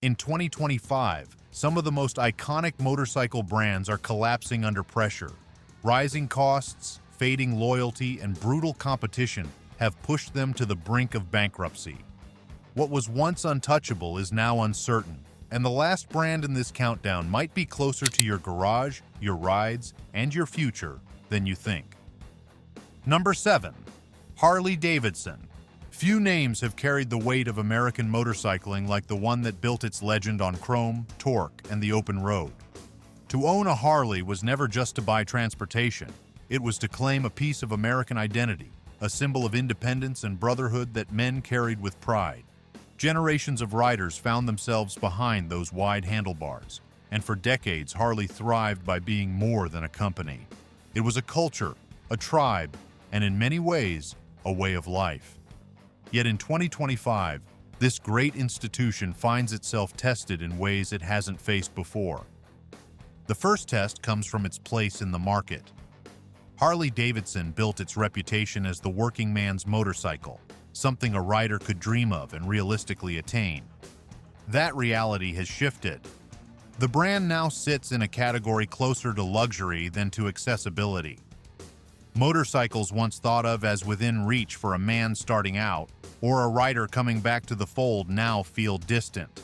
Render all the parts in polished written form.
In 2025, some of the most iconic motorcycle brands are collapsing under pressure. Rising costs, fading loyalty, and brutal competition have pushed them to the brink of bankruptcy. What was once untouchable is now uncertain, and the last brand in this countdown might be closer to your garage, your rides, and your future than you think. Number 7. Harley-Davidson. Few names have carried the weight of American motorcycling like the one that built its legend on chrome, torque, and the open road. To own a Harley was never just to buy transportation. It was to claim a piece of American identity, a symbol of independence and brotherhood that men carried with pride. Generations of riders found themselves behind those wide handlebars, and for decades Harley thrived by being more than a company. It was a culture, a tribe, and in many ways, a way of life. Yet in 2025, this great institution finds itself tested in ways it hasn't faced before. The first test comes from its place in the market. Harley-Davidson built its reputation as the working man's motorcycle, something a rider could dream of and realistically attain. That reality has shifted. The brand now sits in a category closer to luxury than to accessibility. Motorcycles once thought of as within reach for a man starting out, or a rider coming back to the fold now feel distant.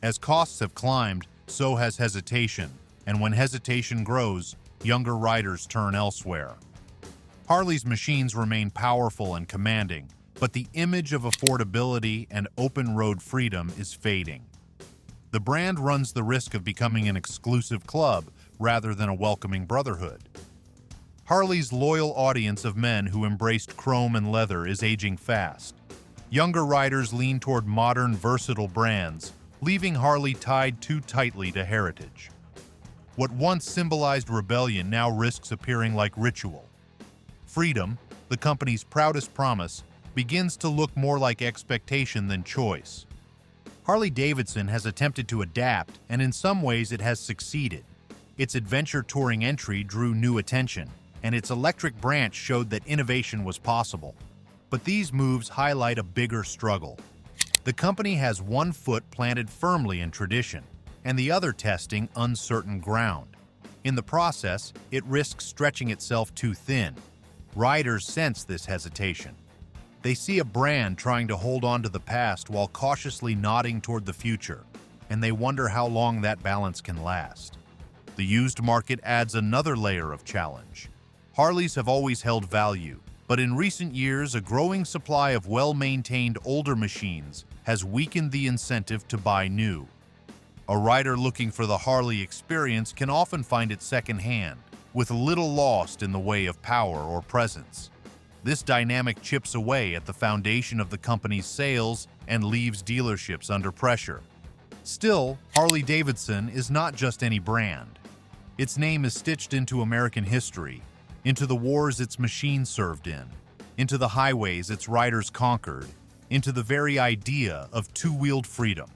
As costs have climbed, so has hesitation, and when hesitation grows, younger riders turn elsewhere. Harley's machines remain powerful and commanding, but the image of affordability and open-road freedom is fading. The brand runs the risk of becoming an exclusive club rather than a welcoming brotherhood. Harley's loyal audience of men who embraced chrome and leather is aging fast. Younger riders lean toward modern, versatile brands, leaving Harley tied too tightly to heritage. What once symbolized rebellion now risks appearing like ritual. Freedom, the company's proudest promise, begins to look more like expectation than choice. Harley-Davidson has attempted to adapt, and in some ways it has succeeded. Its adventure touring entry drew new attention, and its electric branch showed that innovation was possible. But these moves highlight a bigger struggle. The company has one foot planted firmly in tradition, and the other testing uncertain ground. In the process, it risks stretching itself too thin. Riders sense this hesitation. They see a brand trying to hold on to the past while cautiously nodding toward the future, and they wonder how long that balance can last. The used market adds another layer of challenge. Harleys have always held value, but in recent years, a growing supply of well-maintained older machines has weakened the incentive to buy new. A rider looking for the Harley experience can often find it secondhand, with little lost in the way of power or presence. This dynamic chips away at the foundation of the company's sales and leaves dealerships under pressure. Still, Harley-Davidson is not just any brand. Its name is stitched into American history, into the wars its machines served in, into the highways its riders conquered, into the very idea of two-wheeled freedom.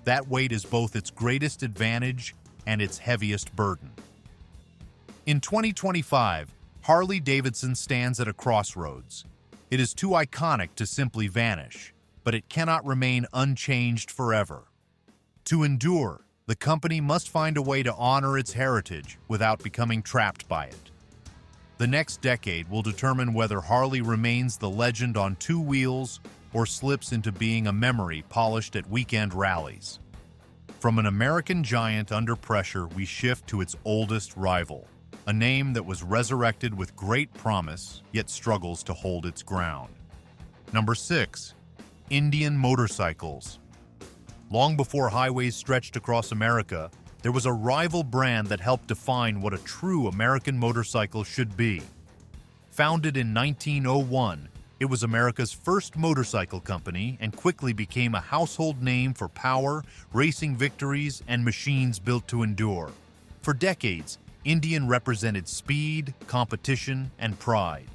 That weight is both its greatest advantage and its heaviest burden. In 2025, Harley-Davidson stands at a crossroads. It is too iconic to simply vanish, but it cannot remain unchanged forever. To endure, the company must find a way to honor its heritage without becoming trapped by it. The next decade will determine whether Harley remains the legend on two wheels or slips into being a memory polished at weekend rallies. From an American giant under pressure, we shift to its oldest rival, a name that was resurrected with great promise, yet struggles to hold its ground. Number 6. Indian motorcycles. Long before highways stretched across America, there was a rival brand that helped define what a true American motorcycle should be. Founded in 1901, it was America's first motorcycle company and quickly became a household name for power, racing victories, and machines built to endure. For decades, Indian represented speed, competition, and pride.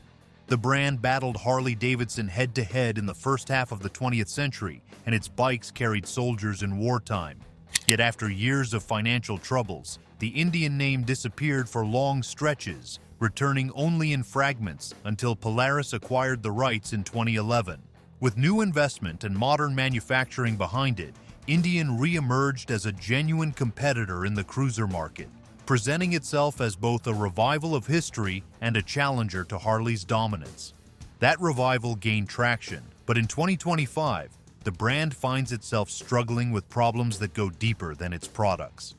The brand battled Harley-Davidson head-to-head in the first half of the 20th century, and its bikes carried soldiers in wartime. Yet after years of financial troubles, the Indian name disappeared for long stretches, returning only in fragments until Polaris acquired the rights in 2011. With new investment and modern manufacturing behind it, Indian re-emerged as a genuine competitor in the cruiser market, presenting itself as both a revival of history and a challenger to Harley's dominance. That revival gained traction, but in 2025, the brand finds itself struggling with problems that go deeper than its products.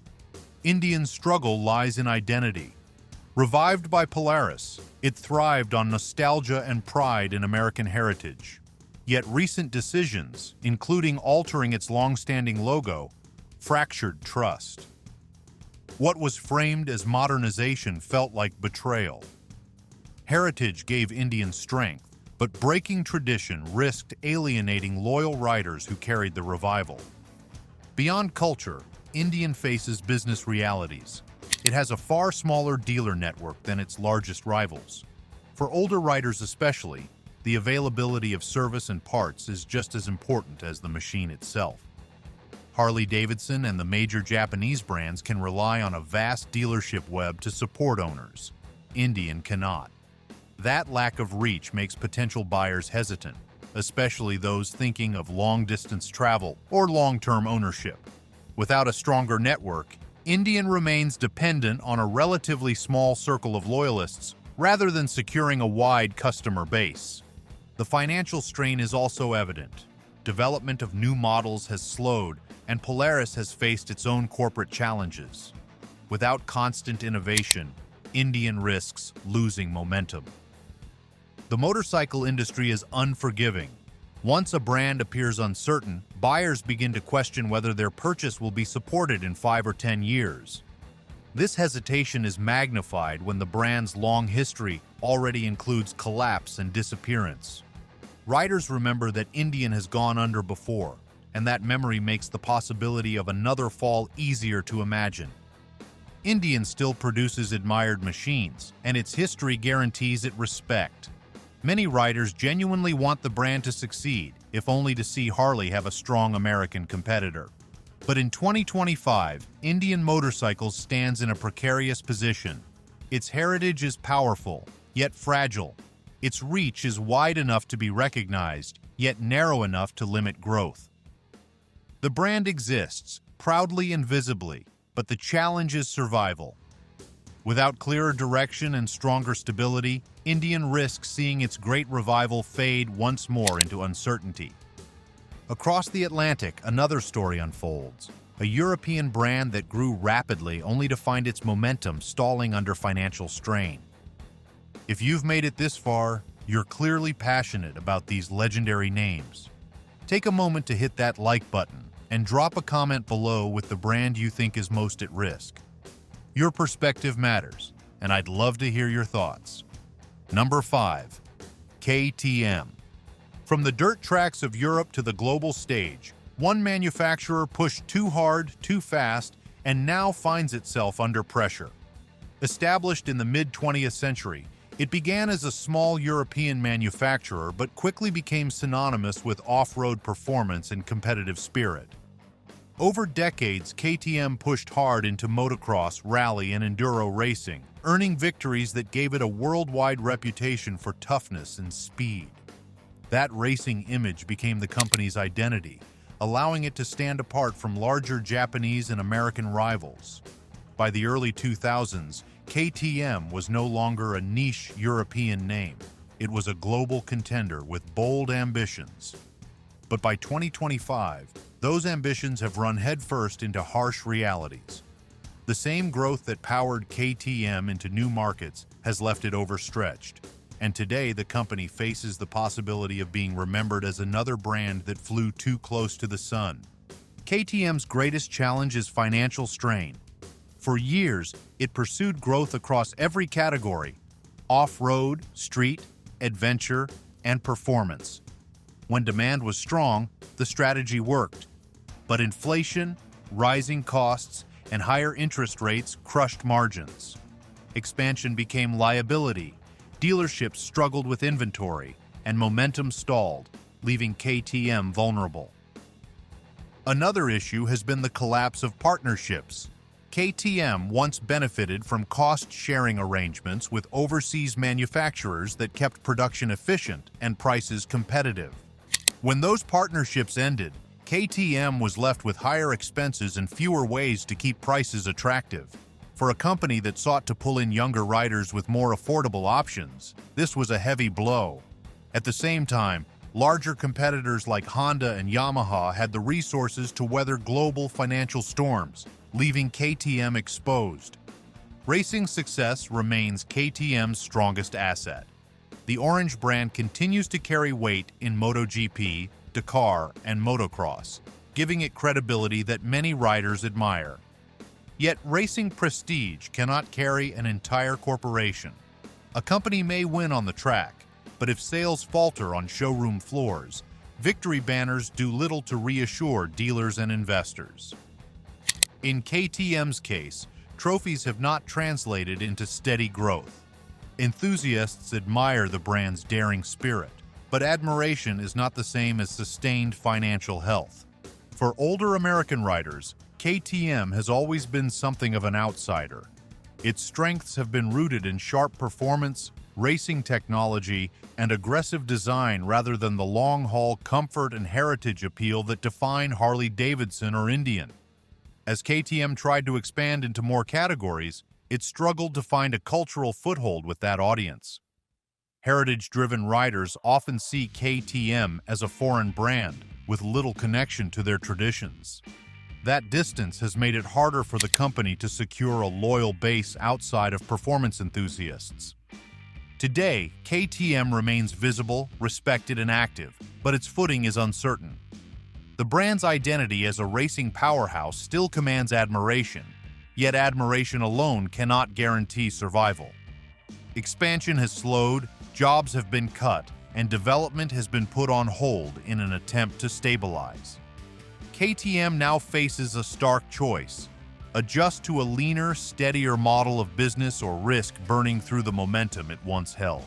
Indian's struggle lies in identity. Revived by Polaris, it thrived on nostalgia and pride in American heritage. Yet recent decisions, including altering its long-standing logo, fractured trust. What was framed as modernization felt like betrayal. Heritage gave Indian strength, but breaking tradition risked alienating loyal riders who carried the revival. Beyond culture, Indian faces business realities. It has a far smaller dealer network than its largest rivals. For older riders especially, the availability of service and parts is just as important as the machine itself. Harley-Davidson and the major Japanese brands can rely on a vast dealership web to support owners. Indian cannot. That lack of reach makes potential buyers hesitant, especially those thinking of long-distance travel or long-term ownership. Without a stronger network, Indian remains dependent on a relatively small circle of loyalists rather than securing a wide customer base. The financial strain is also evident. Development of new models has slowed, and Polaris has faced its own corporate challenges. Without constant innovation, Indian risks losing momentum. The motorcycle industry is unforgiving. Once a brand appears uncertain, buyers begin to question whether their purchase will be supported in 5 or 10 years. This hesitation is magnified when the brand's long history already includes collapse and disappearance. Riders remember that Indian has gone under before, and that memory makes the possibility of another fall easier to imagine. Indian still produces admired machines, and its history guarantees it respect. Many riders genuinely want the brand to succeed, if only to see Harley have a strong American competitor. But in 2025, Indian Motorcycles stands in a precarious position. Its heritage is powerful, yet fragile. Its reach is wide enough to be recognized, yet narrow enough to limit growth. The brand exists, proudly and visibly, but the challenge is survival. Without clearer direction and stronger stability, Indian risks seeing its great revival fade once more into uncertainty. Across the Atlantic, another story unfolds. A European brand that grew rapidly only to find its momentum stalling under financial strain. If you've made it this far, you're clearly passionate about these legendary names. Take a moment to hit that like button and drop a comment below with the brand you think is most at risk. Your perspective matters, and I'd love to hear your thoughts. Number 5. KTM. From the dirt tracks of Europe to the global stage, one manufacturer pushed too hard, too fast, and now finds itself under pressure. Established in the mid-20th century, it began as a small European manufacturer but quickly became synonymous with off-road performance and competitive spirit. Over decades, KTM pushed hard into motocross, rally, and enduro racing, earning victories that gave it a worldwide reputation for toughness and speed. That racing image became the company's identity, allowing it to stand apart from larger Japanese and American rivals. By the early 2000s, KTM was no longer a niche European name. It was a global contender with bold ambitions. But by 2025, those ambitions have run headfirst into harsh realities. The same growth that powered KTM into new markets has left it overstretched, and today the company faces the possibility of being remembered as another brand that flew too close to the sun. KTM's greatest challenge is financial strain. For years, it pursued growth across every category: off-road, street, adventure, and performance. When demand was strong, the strategy worked. But inflation, rising costs, and higher interest rates crushed margins. Expansion became liability, dealerships struggled with inventory, and momentum stalled, leaving KTM vulnerable. Another issue has been the collapse of partnerships. KTM once benefited from cost-sharing arrangements with overseas manufacturers that kept production efficient and prices competitive. When those partnerships ended, KTM was left with higher expenses and fewer ways to keep prices attractive. For a company that sought to pull in younger riders with more affordable options, this was a heavy blow. At the same time, larger competitors like Honda and Yamaha had the resources to weather global financial storms, leaving KTM exposed. Racing success remains KTM's strongest asset. The orange brand continues to carry weight in MotoGP, Dakar, and motocross, giving it credibility that many riders admire. Yet racing prestige cannot carry an entire corporation. A company may win on the track, but if sales falter on showroom floors, victory banners do little to reassure dealers and investors. In KTM's case, trophies have not translated into steady growth. Enthusiasts admire the brand's daring spirit, but admiration is not the same as sustained financial health. For older American riders, KTM has always been something of an outsider. Its strengths have been rooted in sharp performance, racing technology, and aggressive design rather than the long-haul comfort and heritage appeal that define Harley-Davidson or Indian. As KTM tried to expand into more categories, it struggled to find a cultural foothold with that audience. Heritage-driven riders often see KTM as a foreign brand with little connection to their traditions. That distance has made it harder for the company to secure a loyal base outside of performance enthusiasts. Today, KTM remains visible, respected, and active, but its footing is uncertain. The brand's identity as a racing powerhouse still commands admiration, yet admiration alone cannot guarantee survival. Expansion has slowed, jobs have been cut, and development has been put on hold in an attempt to stabilize. KTM now faces a stark choice: adjust to a leaner, steadier model of business or risk burning through the momentum it once held.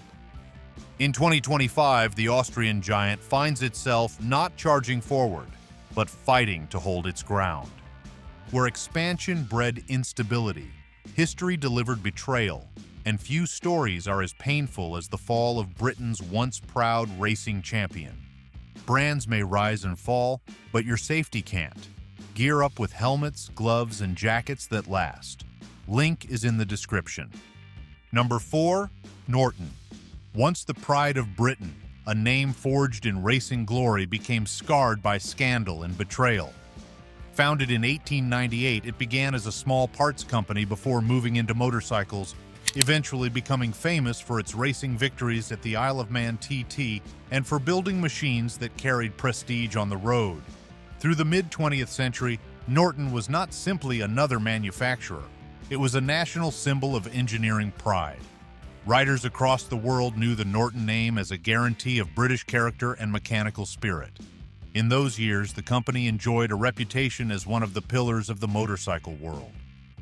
In 2025, the Austrian giant finds itself not charging forward, but fighting to hold its ground. Where expansion bred instability, history delivered betrayal, and few stories are as painful as the fall of Britain's once proud racing champion. Brands may rise and fall, but your safety can't. Gear up with helmets, gloves, and jackets that last. Link is in the description. Number 4. Norton. Once the pride of Britain, a name forged in racing glory became scarred by scandal and betrayal. Founded in 1898, it began as a small parts company before moving into motorcycles, eventually becoming famous for its racing victories at the Isle of Man TT and for building machines that carried prestige on the road. Through the mid-20th century, Norton was not simply another manufacturer. It was a national symbol of engineering pride. Riders across the world knew the Norton name as a guarantee of British character and mechanical spirit. In those years, the company enjoyed a reputation as one of the pillars of the motorcycle world.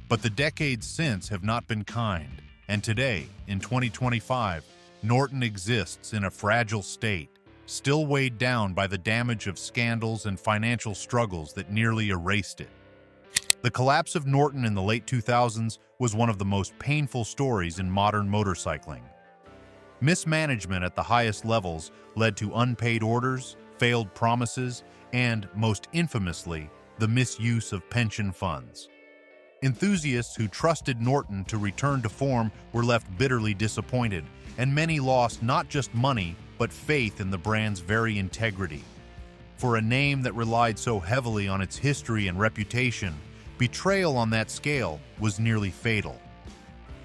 But the decades since have not been kind, and today, in 2025, Norton exists in a fragile state, still weighed down by the damage of scandals and financial struggles that nearly erased it. The collapse of Norton in the late 2000s was one of the most painful stories in modern motorcycling. Mismanagement at the highest levels led to unpaid orders, failed promises, and, most infamously, the misuse of pension funds. Enthusiasts who trusted Norton to return to form were left bitterly disappointed, and many lost not just money, but faith in the brand's very integrity. For a name that relied so heavily on its history and reputation, betrayal on that scale was nearly fatal.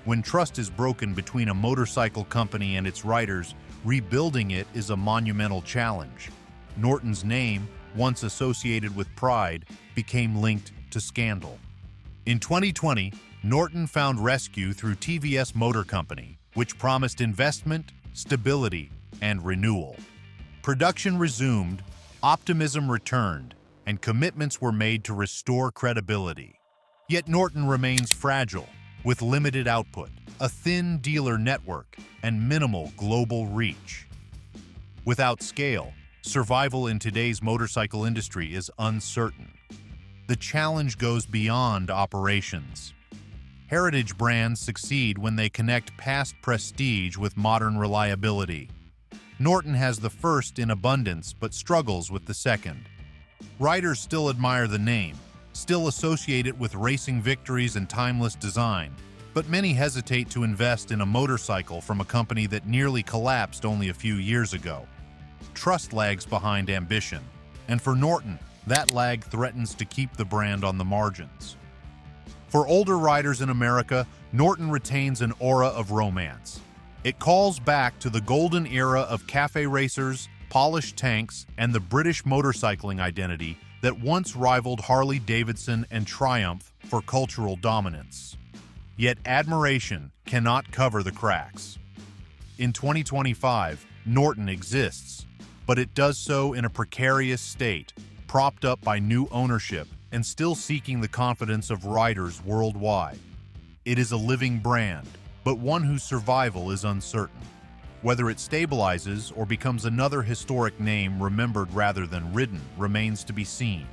When trust is broken between a motorcycle company and its riders, rebuilding it is a monumental challenge. Norton's name, once associated with pride, became linked to scandal. In 2020, Norton found rescue through TVS Motor Company, which promised investment, stability, and renewal. Production resumed, optimism returned, and commitments were made to restore credibility. Yet Norton remains fragile, with limited output, a thin dealer network, and minimal global reach. Without scale, survival in today's motorcycle industry is uncertain. The challenge goes beyond operations. Heritage brands succeed when they connect past prestige with modern reliability. Norton has the first in abundance but struggles with the second. Riders still admire the name, still associate it with racing victories and timeless design, but many hesitate to invest in a motorcycle from a company that nearly collapsed only a few years ago. Trust lags behind ambition, and for Norton, that lag threatens to keep the brand on the margins. For older riders in America, Norton retains an aura of romance. It calls back to the golden era of cafe racers, polished tanks, and the British motorcycling identity that once rivaled Harley-Davidson and Triumph for cultural dominance. Yet admiration cannot cover the cracks. In 2025, Norton exists, but it does so in a precarious state, propped up by new ownership and still seeking the confidence of riders worldwide. It is a living brand, but one whose survival is uncertain. Whether it stabilizes or becomes another historic name remembered rather than ridden remains to be seen.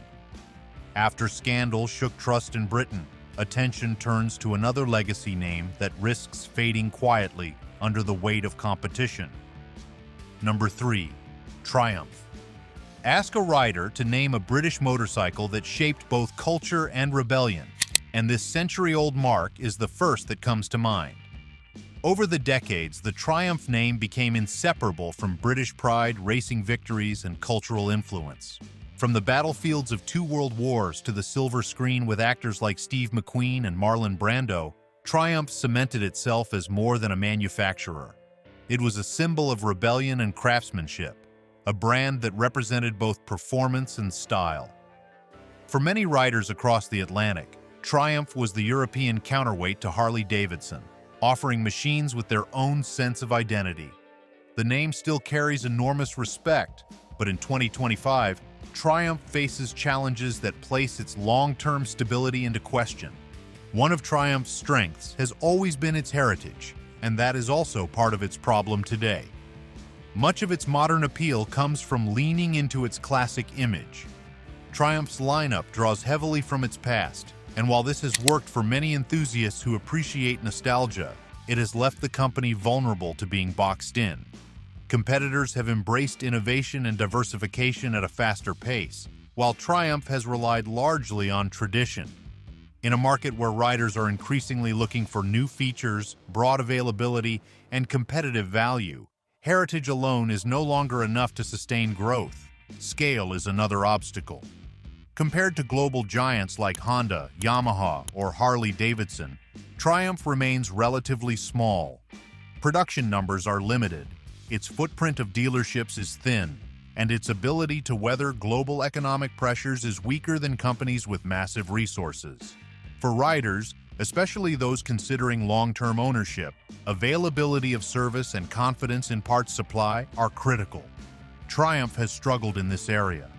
After scandal shook trust in Britain, attention turns to another legacy name that risks fading quietly under the weight of competition. Number 3. Triumph. Ask a rider to name a British motorcycle that shaped both culture and rebellion, and this century-old mark is the first that comes to mind. Over the decades, the Triumph name became inseparable from British pride, racing victories, and cultural influence. From the battlefields of 2 world wars to the silver screen with actors like Steve McQueen and Marlon Brando, Triumph cemented itself as more than a manufacturer. It was a symbol of rebellion and craftsmanship, a brand that represented both performance and style. For many riders across the Atlantic, Triumph was the European counterweight to Harley-Davidson, offering machines with their own sense of identity. The name still carries enormous respect, but in 2025, Triumph faces challenges that place its long-term stability into question. One of Triumph's strengths has always been its heritage, and that is also part of its problem today. Much of its modern appeal comes from leaning into its classic image. Triumph's lineup draws heavily from its past, and while this has worked for many enthusiasts who appreciate nostalgia, it has left the company vulnerable to being boxed in. Competitors have embraced innovation and diversification at a faster pace, while Triumph has relied largely on tradition. In a market where riders are increasingly looking for new features, broad availability, and competitive value, heritage alone is no longer enough to sustain growth. Scale is another obstacle. Compared to global giants like Honda, Yamaha, or Harley-Davidson, Triumph remains relatively small. Production numbers are limited, its footprint of dealerships is thin, and its ability to weather global economic pressures is weaker than companies with massive resources. For riders, especially those considering long-term ownership, availability of service and confidence in parts supply are critical. Triumph has struggled in this area.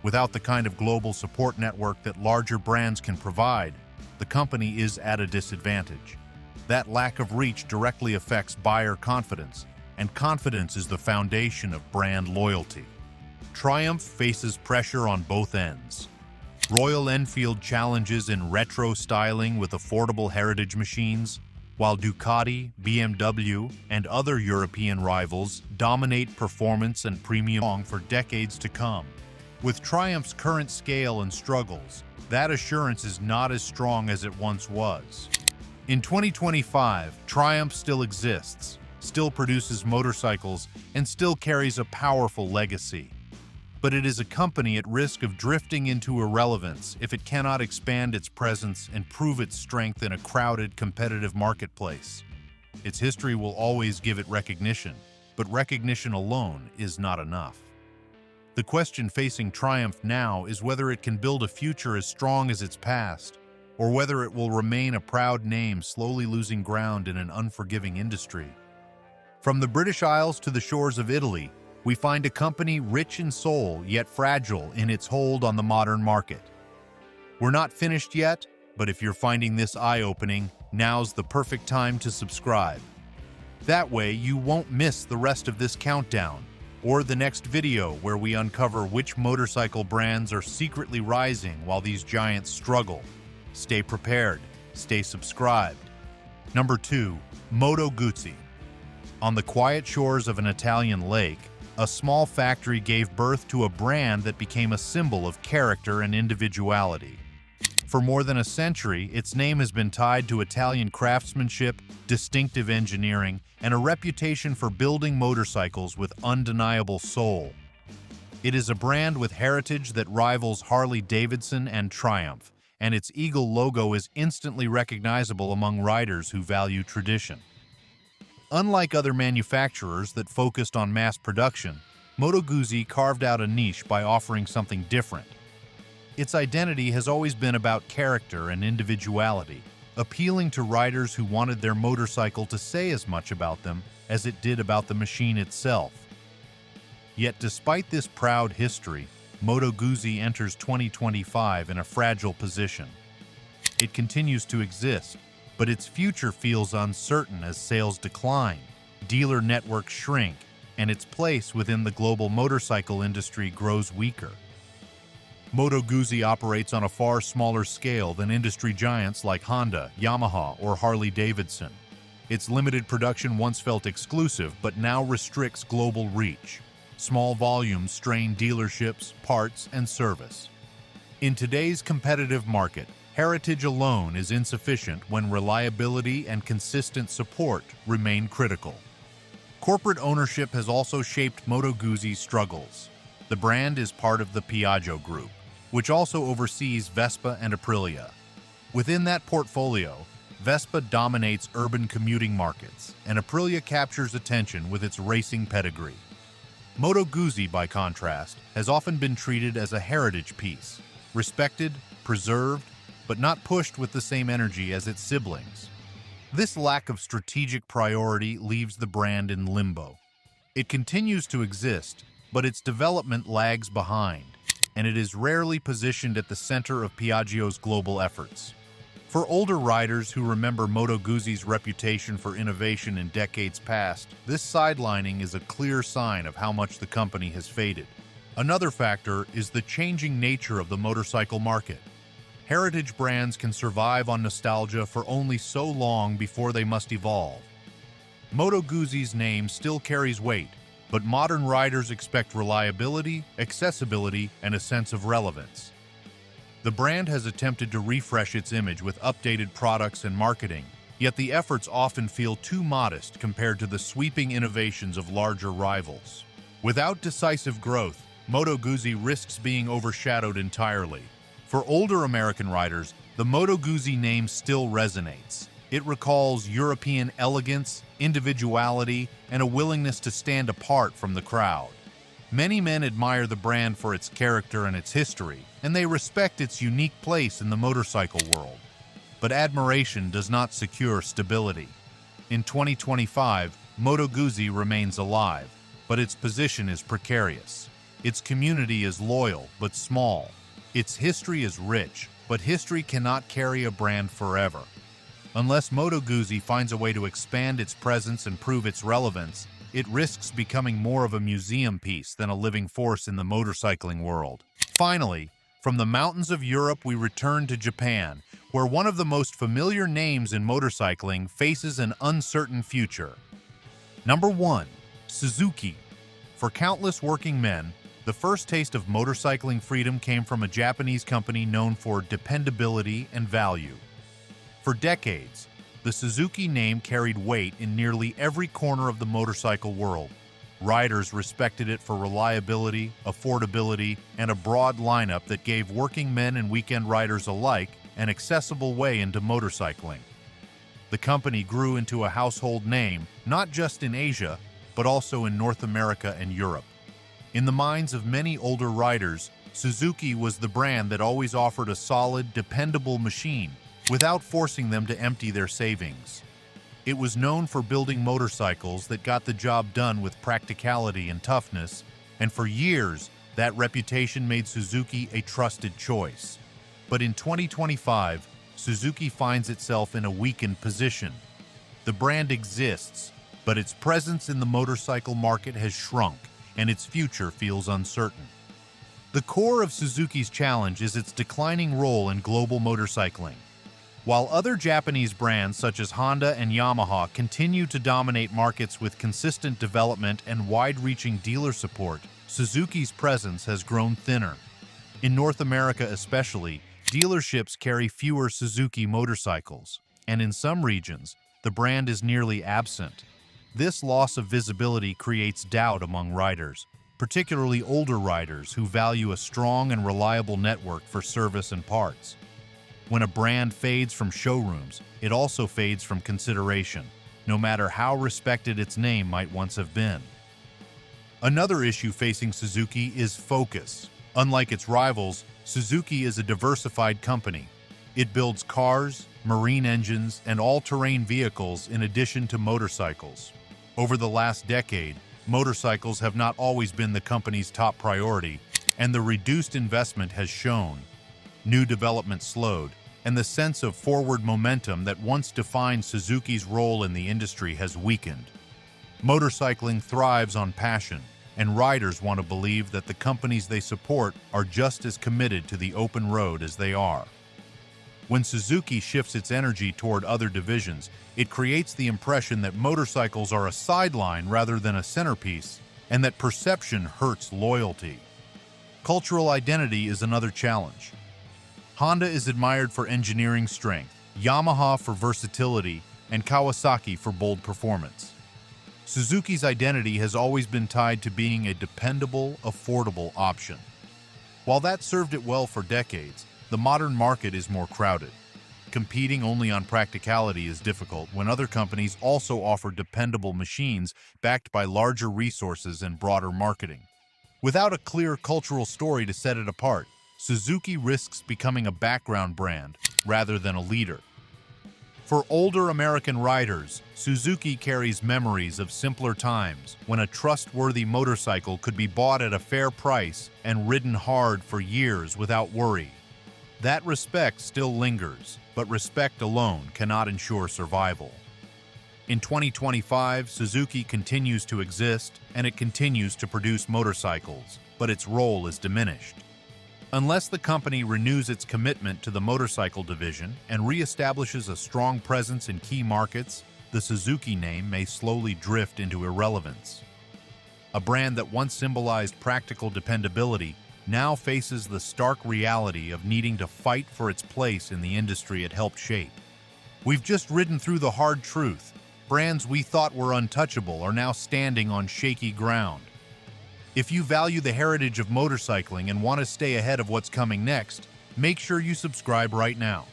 Without the kind of global support network that larger brands can provide, the company is at a disadvantage. That lack of reach directly affects buyer confidence, and confidence is the foundation of brand loyalty. Triumph faces pressure on both ends. Royal Enfield challenges in retro styling with affordable heritage machines, while Ducati, BMW, and other European rivals dominate performance and premium for decades to come. With Triumph's current scale and struggles, that assurance is not as strong as it once was. In 2025, Triumph still exists, still produces motorcycles, and still carries a powerful legacy. But it is a company at risk of drifting into irrelevance if it cannot expand its presence and prove its strength in a crowded, competitive marketplace. Its history will always give it recognition, but recognition alone is not enough. The question facing Triumph now is whether it can build a future as strong as its past, or whether it will remain a proud name slowly losing ground in an unforgiving industry. From the British Isles to the shores of Italy, we find a company rich in soul yet fragile in its hold on the modern market. We're not finished yet, but if you're finding this eye-opening, now's the perfect time to subscribe. That way you won't miss the rest of this countdown, or the next video where we uncover which motorcycle brands are secretly rising while these giants struggle. Stay prepared, stay subscribed. Number 2. Moto Guzzi. On the quiet shores of an Italian lake, A small factory gave birth to a brand that became a symbol of character and individuality. For more than a century, its name has been tied to Italian craftsmanship, distinctive engineering, and a reputation for building motorcycles with undeniable soul. It is a brand with heritage that rivals Harley-Davidson and Triumph, and its eagle logo is instantly recognizable among riders who value tradition. Unlike other manufacturers that focused on mass production, Moto Guzzi carved out a niche by offering something different. Its identity has always been about character and individuality, appealing to riders who wanted their motorcycle to say as much about them as it did about the machine itself. Yet despite this proud history, Moto Guzzi enters 2025 in a fragile position. It continues to exist, but its future feels uncertain as sales decline, dealer networks shrink, and its place within the global motorcycle industry grows weaker. Moto Guzzi operates on a far smaller scale than industry giants like Honda, Yamaha, or Harley-Davidson. Its limited production once felt exclusive, but now restricts global reach. Small volumes strain dealerships, parts, and service. In today's competitive market, heritage alone is insufficient when reliability and consistent support remain critical. Corporate ownership has also shaped Moto Guzzi's struggles. The brand is part of the Piaggio Group, which also oversees Vespa and Aprilia. Within that portfolio, Vespa dominates urban commuting markets, and Aprilia captures attention with its racing pedigree. Moto Guzzi, by contrast, has often been treated as a heritage piece, respected, preserved, but not pushed with the same energy as its siblings. This lack of strategic priority leaves the brand in limbo. It continues to exist, but its development lags behind, and it is rarely positioned at the center of Piaggio's global efforts. For older riders who remember Moto Guzzi's reputation for innovation in decades past, this sidelining is a clear sign of how much the company has faded. Another factor is the changing nature of the motorcycle market. Heritage brands can survive on nostalgia for only so long before they must evolve. Moto Guzzi's name still carries weight, but modern riders expect reliability, accessibility, and a sense of relevance. The brand has attempted to refresh its image with updated products and marketing, yet the efforts often feel too modest compared to the sweeping innovations of larger rivals. Without decisive growth, Moto Guzzi risks being overshadowed entirely. For older American riders, the Moto Guzzi name still resonates. It recalls European elegance, individuality, and a willingness to stand apart from the crowd. Many men admire the brand for its character and its history, and they respect its unique place in the motorcycle world. But admiration does not secure stability. In 2025, Moto Guzzi remains alive, but its position is precarious. Its community is loyal, but small. Its history is rich, but history cannot carry a brand forever. Unless Moto Guzzi finds a way to expand its presence and prove its relevance, it risks becoming more of a museum piece than a living force in the motorcycling world. Finally, from the mountains of Europe, we return to Japan, where one of the most familiar names in motorcycling faces an uncertain future. Number 1. Suzuki. For countless working men, the first taste of motorcycling freedom came from a Japanese company known for dependability and value. For decades, the Suzuki name carried weight in nearly every corner of the motorcycle world. Riders respected it for reliability, affordability, and a broad lineup that gave working men and weekend riders alike an accessible way into motorcycling. The company grew into a household name, not just in Asia, but also in North America and Europe. In the minds of many older riders, Suzuki was the brand that always offered a solid, dependable machine, without forcing them to empty their savings. It was known for building motorcycles that got the job done with practicality and toughness, and for years, that reputation made Suzuki a trusted choice. But in 2025, Suzuki finds itself in a weakened position. The brand exists, but its presence in the motorcycle market has shrunk, and its future feels uncertain. The core of Suzuki's challenge is its declining role in global motorcycling. While other Japanese brands such as Honda and Yamaha continue to dominate markets with consistent development and wide-reaching dealer support, Suzuki's presence has grown thinner. In North America especially, dealerships carry fewer Suzuki motorcycles, and in some regions, the brand is nearly absent. This loss of visibility creates doubt among riders, particularly older riders who value a strong and reliable network for service and parts. When a brand fades from showrooms, it also fades from consideration, no matter how respected its name might once have been. Another issue facing Suzuki is focus. Unlike its rivals, Suzuki is a diversified company. It builds cars, marine engines, and all-terrain vehicles in addition to motorcycles. Over the last decade, motorcycles have not always been the company's top priority, and the reduced investment has shown. New development slowed, and the sense of forward momentum that once defined Suzuki's role in the industry has weakened. Motorcycling thrives on passion, and riders want to believe that the companies they support are just as committed to the open road as they are. When Suzuki shifts its energy toward other divisions, it creates the impression that motorcycles are a sideline rather than a centerpiece, and that perception hurts loyalty. Cultural identity is another challenge. Honda is admired for engineering strength, Yamaha for versatility, and Kawasaki for bold performance. Suzuki's identity has always been tied to being a dependable, affordable option. While that served it well for decades, the modern market is more crowded. Competing only on practicality is difficult when other companies also offer dependable machines backed by larger resources and broader marketing. Without a clear cultural story to set it apart, Suzuki risks becoming a background brand rather than a leader. For older American riders, Suzuki carries memories of simpler times when a trustworthy motorcycle could be bought at a fair price and ridden hard for years without worry. That respect still lingers, but respect alone cannot ensure survival. In 2025, Suzuki continues to exist and it continues to produce motorcycles, but its role is diminished. Unless the company renews its commitment to the motorcycle division and reestablishes a strong presence in key markets, the Suzuki name may slowly drift into irrelevance. A brand that once symbolized practical dependability now faces the stark reality of needing to fight for its place in the industry it helped shape. We've just ridden through the hard truth. Brands we thought were untouchable are now standing on shaky ground. If you value the heritage of motorcycling and want to stay ahead of what's coming next, make sure you subscribe right now.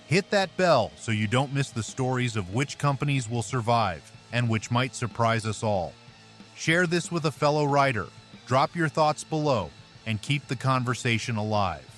Hit that bell so you don't miss the stories of which companies will survive and which might surprise us all. Share this with a fellow rider, drop your thoughts below, and keep the conversation alive.